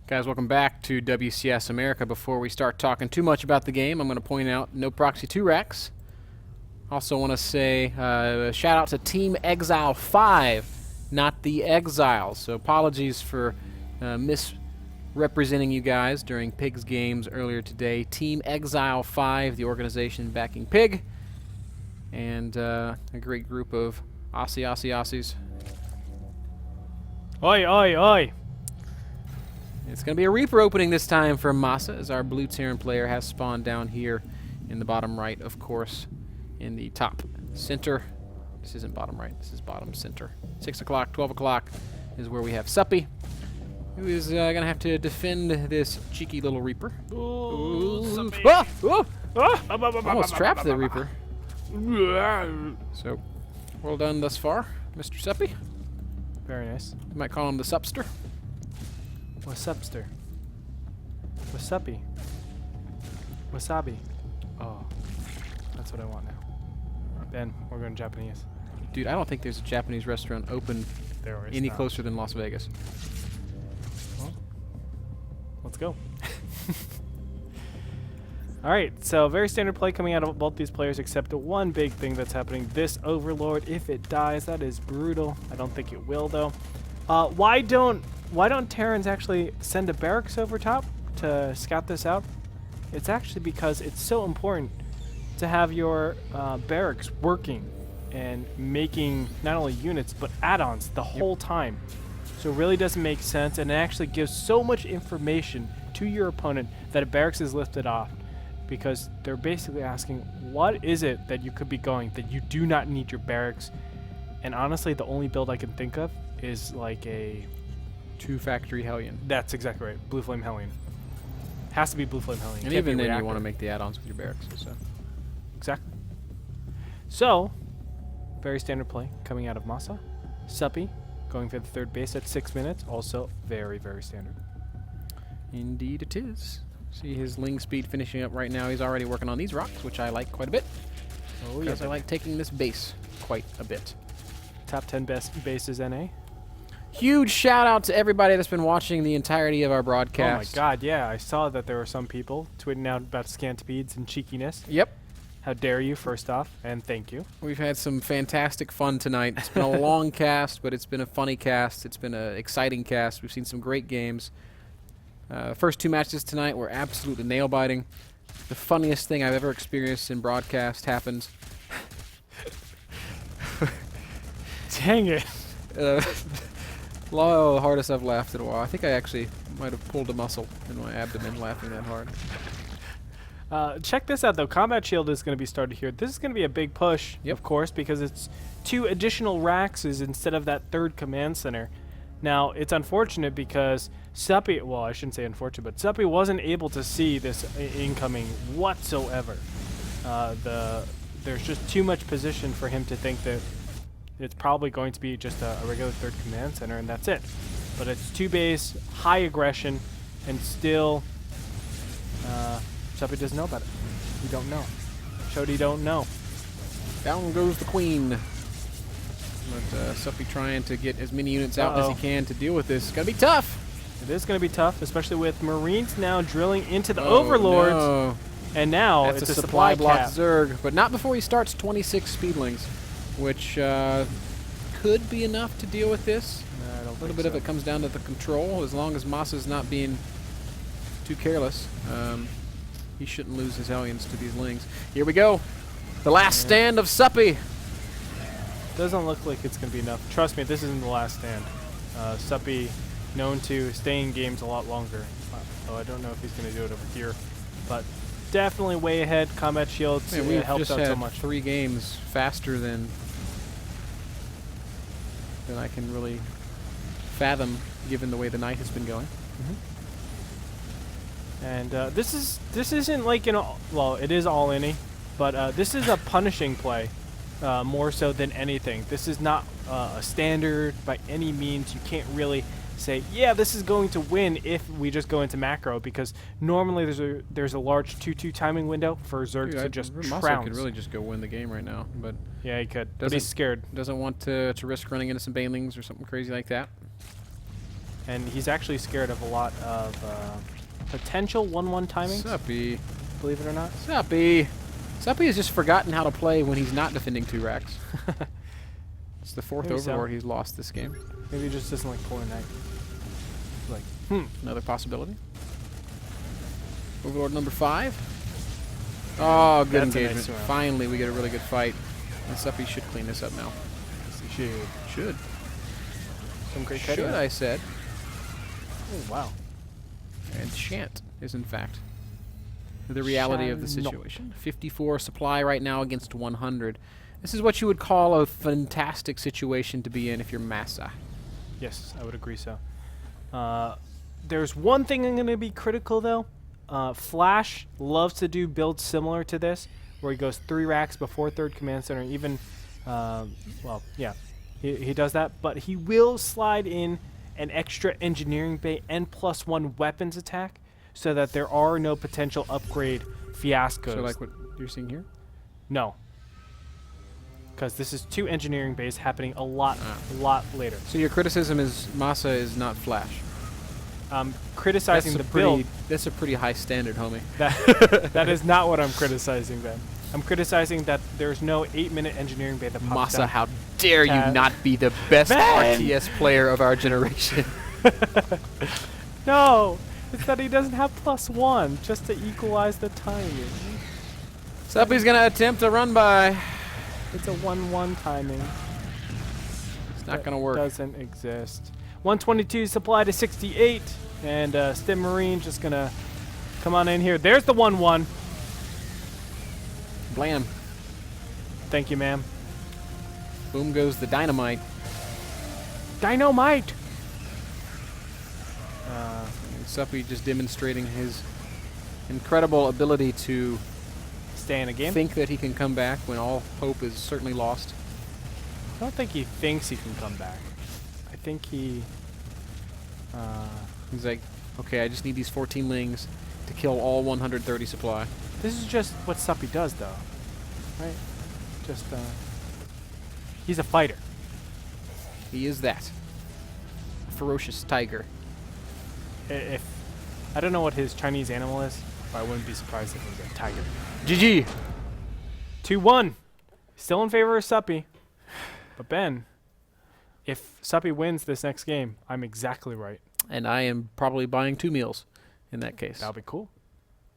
Guys, welcome back to WCS America. Before we start talking too much about the game, I'm going to point out no Proxy 2 racks. Also want to say shout out to Team Exile 5, not the Exiles. So apologies for misrepresenting you guys during Pig's games earlier today. Team Exile 5, the organization backing Pig, and a great group of Aussies. Oi, oi, oi! It's going to be a Reaper opening this time for Masa, as our blue Terran player has spawned down here in the bottom right, of course, in the top center. This isn't bottom right, this is bottom center. 6 o'clock, 12 o'clock is where we have Suppy, who is going to have to defend this cheeky little Reaper. Ooh, Ah! Oh! Almost trapped the Reaper. So, well done thus far, Mr. Suppy. Very nice. You might call him the Supster. What's upster? What's uppy? Wasabi. Oh, that's what I want now. Ben, we're going Japanese. Dude, I don't think there's a Japanese restaurant open There is any not. closer than Las Vegas. Well, let's go. All right, so very standard play coming out of both these players, except one big thing that's happening. This Overlord, if it dies, that is brutal. I don't think it will, though. Why don't Terrans actually send a barracks over top to scout this out? It's actually because it's so important to have your barracks working and making not only units but add-ons the whole time. So it really doesn't make sense, and it actually gives so much information to your opponent that a barracks is lifted off, because they're basically asking, what is it that you could be going that you do not need your barracks? And honestly, the only build I can think of is like a 2-factory Hellion. That's exactly right. Blue Flame Hellion. Has to be Blue Flame Hellion. And Can't even be a then, you reactor. want to make the add-ons with your barracks. So. Exactly. So, very standard play coming out of Masa. Suppy going for the third base at 6 minutes. Also very, very standard. Indeed it is. See his Ling speed finishing up right now. He's already working on these rocks, which I like quite a bit. Oh, Because yeah. I like taking this base quite a bit. Top 10 best bases NA. Huge shout out to everybody that's been watching the entirety of our broadcast. Oh my god, yeah. I saw that there were some people tweeting out about scant speeds and cheekiness. Yep. How dare you, first off, and thank you. We've had some fantastic fun tonight. It's been a long cast, but it's been a funny cast. It's been an exciting cast. We've seen some great games. First 2 matches tonight were absolutely nail-biting. The funniest thing I've ever experienced in broadcast happened. Dang it. The hardest I've laughed in a while. I think I actually might have pulled a muscle in my abdomen laughing that hard. Check this out, though. Combat Shield is going to be started here. This is going to be a big push, Yep. of course, because it's 2 additional racks instead of that third command center. Now, it's unfortunate because Suppy, well, I shouldn't say unfortunate, but Suppy wasn't able to see this incoming whatsoever. There's just too much position for him to think that it's probably going to be just a regular third command center, and that's it. But it's 2 base, high aggression, and still Suppy doesn't know about it. He don't know. Shody don't know. Down goes the queen. But Suppy trying to get as many units out as he can to deal with this. It's going to be tough. It is going to be tough, especially with Marines now drilling into the Overlords. No. And now That's it's a a supply block cap. Zerg, but not before he starts 26 speedlings, which could be enough to deal with this. No, I don't A little bit of it comes down to the control. As long as Masa's not being too careless, he shouldn't lose his Hellions to these Lings. Here we go. The last stand of Suppy. Doesn't look like it's going to be enough. Trust me, this isn't the last stand. Suppy, known to stay in games a lot longer. So I don't know if he's going to do it over here. But definitely way ahead. Combat Shields We've helped just out had so much. 3 games faster than I can really fathom, given the way the night has been going. And this isn't like well, it is all inny, but this is a punishing play more so than anything. This is not a standard by any means. You can't really say, yeah, this is going to win if we just go into macro, because normally there's a large 2-2 timing window for Zerg to just Masa trounce. could really just go win the game right now, but Yeah, he could. But he's scared. doesn't want to risk running into some banelings or something crazy like that. And he's actually scared of a lot of potential 1-1 timings, Suppy. believe it or not. Suppy. Suppy has just forgotten how to play when he's not defending 2 racks. It's the 4th Maybe so. Overlord he's lost this game. Maybe he just doesn't like pulling knight. Like, Another possibility. Overlord number 5. Oh, good That's a nice engagement. round. Finally, we get a really good fight. And Suppy should clean this up now. He Should. some great Should, cutting. I said. Oh, wow. And shan't is, in fact, the reality of the Shall not. situation. 54 supply right now against 100. This is what you would call a fantastic situation to be in if you're Masa. Yes, I would agree so. There's one thing I'm going to be critical, though. Flash loves to do builds similar to this, where he goes 3 racks before 3rd command center, even, well, yeah, he does that, but he will slide in an extra engineering bay and +1 weapons attack so that there are no potential upgrade fiascos. So like what you're seeing here? No. Because this is 2 engineering bays happening a lot later. So your criticism is Masa is not Flash. Criticizing the build. That's a pretty high standard, homie. That is not what I'm criticizing then. I'm criticizing that there's no 8-minute engineering bay that pops Masa, down. how dare you not be the best Ben! RTS player of our generation? No! It's that he doesn't have +1 just to equalize the timing. Suppy's gonna attempt a run by. It's a 1-1 timing. It's not gonna work. Doesn't exist. 122 supply to 68, and Stim Marine just gonna come on in here. There's the 1-1. Blam. Thank you, ma'am. Boom goes the dynamite. Dynamite! And Suppy just demonstrating his incredible ability to Stay in a game. think that he can come back when all hope is certainly lost. I don't think he thinks he can come back. I think he... He's like, okay, I just need these 14 lings to kill all 130 supply. This is just what Suppy does, though. Right? Just, he's a fighter. He is that. A ferocious tiger. If I don't know what his Chinese animal is, but I wouldn't be surprised if it was a tiger. GG! 2-1. Still in favor of Suppy. But Ben, if Suppy wins this next game, I'm exactly right. And I am probably buying 2 meals in that case. That would be cool.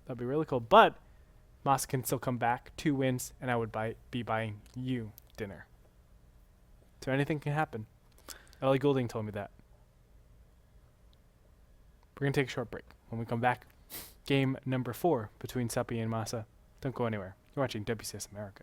That would be really cool. But Masa can still come back, 2 wins, and I would be buying you dinner. So anything can happen. Ellie Goulding told me that. We're going to take a short break. When we come back, game number 4 between Suppy and Masa. Don't go anywhere. You're watching WCS America.